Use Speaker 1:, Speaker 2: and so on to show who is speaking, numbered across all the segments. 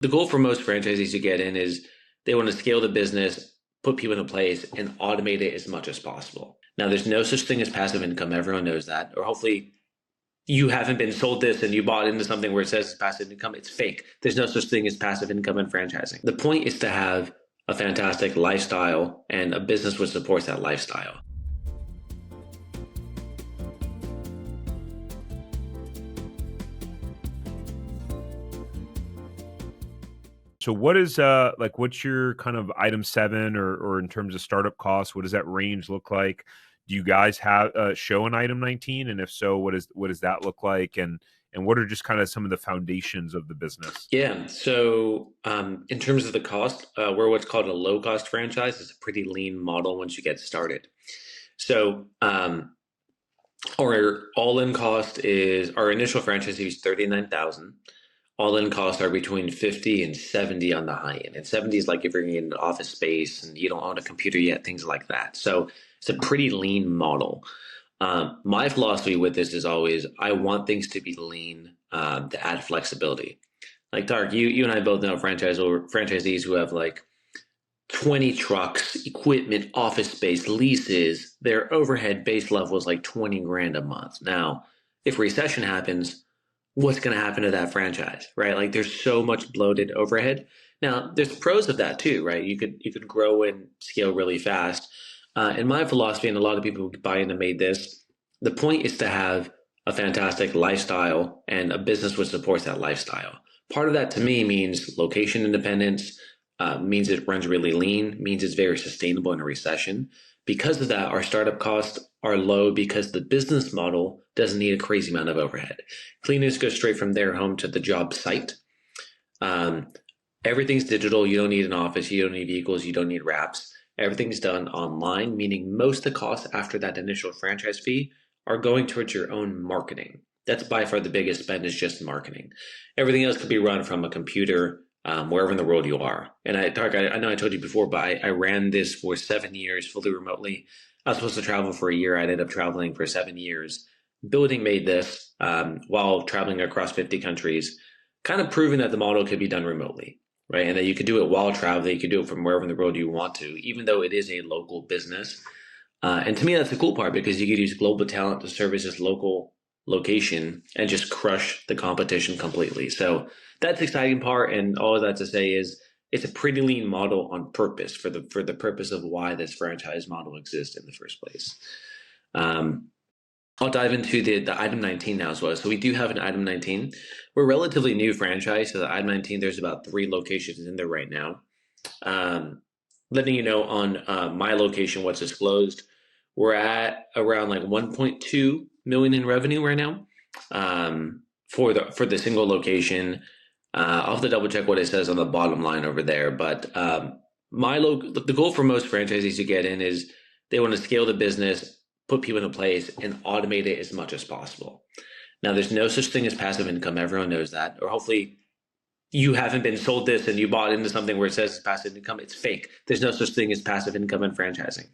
Speaker 1: The goal for most franchisees to get in is they want to scale the business, put people in place, and automate it as much as possible. Now, there's no such thing as passive income. Everyone knows that. Or hopefully you haven't been sold this and you bought into something where it says passive income. It's fake. There's no such thing as passive income in franchising. The point is to have a fantastic lifestyle and a business which supports that lifestyle.
Speaker 2: So what is what's your kind of item 7 or in terms of startup costs, what does that range look like? Do you guys have show an item 19? And if so, what does that look like? And what are just kind of some of the foundations of the business?
Speaker 1: Yeah. So in terms of the cost, we're what's called a low cost franchise. It's a pretty lean model once you get started. So our all-in cost is our initial franchise fee is 39,000. All-in costs are between 50 and 70 on the high end. And 70 is like if you're in an office space and you don't own a computer yet, things like that. So it's a pretty lean model. My philosophy with this is always I want things to be lean to add flexibility. Like Tarek, you and I both know franchisees who have like 20 trucks, equipment, office space, leases. Their overhead base level is like 20 grand a month. Now, if recession happens, what's going to happen to that franchise, right? Like there's so much bloated overhead. Now, there's pros of that too, right? You could grow and scale really fast. In my philosophy, and a lot of people who buy into made this, the point is to have a fantastic lifestyle and a business which supports that lifestyle. Part of that to me means location independence, means it runs really lean, means it's very sustainable in a recession. Because of that, our startup costs are low because the business model doesn't need a crazy amount of overhead. Cleaners go straight from their home to the job site. Everything's digital. You don't need an office. You don't need vehicles. You don't need wraps. Everything's done online, meaning most of the costs after that initial franchise fee are going towards your own marketing. That's by far the biggest spend is just marketing. Everything else could be run from a computer, wherever in the world you are. And I know I told you before, but I ran this for 7 years fully remotely. I was supposed to travel for a year. I ended up traveling for 7 years. Building made this while traveling across 50 countries, kind of proving that the model could be done remotely, right? And that you could do it while traveling. You could do it from wherever in the world you want to, even though it is a local business. And to me, that's the cool part because you could use global talent to service this local location and just crush the competition completely. So that's the exciting part. And all of that to say is it's a pretty lean model on purpose for the purpose of why this franchise model exists in the first place. I'll dive into the item 19 now as well. So we do have an item 19. We're a relatively new franchise. So the item 19, there's about 3 locations in there right now. Letting you know on my location, what's disclosed, we're at around like 1.2 million in revenue right now for the single location. I'll have to double check what it says on the bottom line over there. But the goal for most franchisees to get in is they want to scale the business, put people in place, and automate it as much as possible. Now, there's no such thing as passive income. Everyone knows that. Or hopefully you haven't been sold this and you bought into something where it says passive income. It's fake. There's no such thing as passive income in franchising.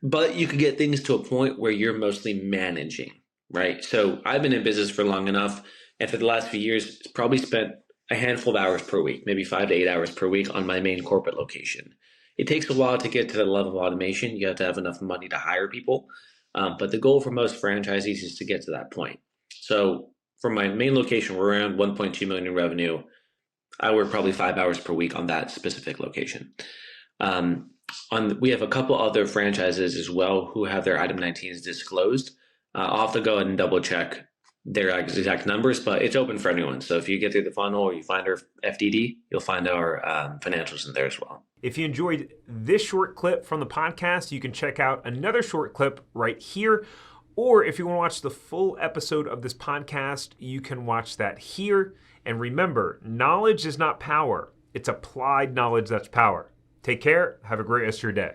Speaker 1: But you could get things to a point where you're mostly managing, right? So I've been in business for long enough, and for the last few years, probably spent a handful of hours per week, maybe 5 to 8 hours per week on my main corporate location. It takes a while to get to the level of automation. You have to have enough money to hire people. But the goal for most franchisees is to get to that point. So for my main location, we're around 1.2 million in revenue. I work probably 5 hours per week on that specific location. We have a couple other franchises as well who have their item 19s disclosed. I'll have to go ahead and double check their exact numbers, but it's open for anyone. So if you get through the funnel or you find our FDD, you'll find our financials in there as well.
Speaker 2: If you enjoyed this short clip from the podcast, you can check out another short clip right here. Or if you want to watch the full episode of this podcast, you can watch that here. And remember, knowledge is not power. It's applied knowledge that's power. Take care. Have a great rest of your day.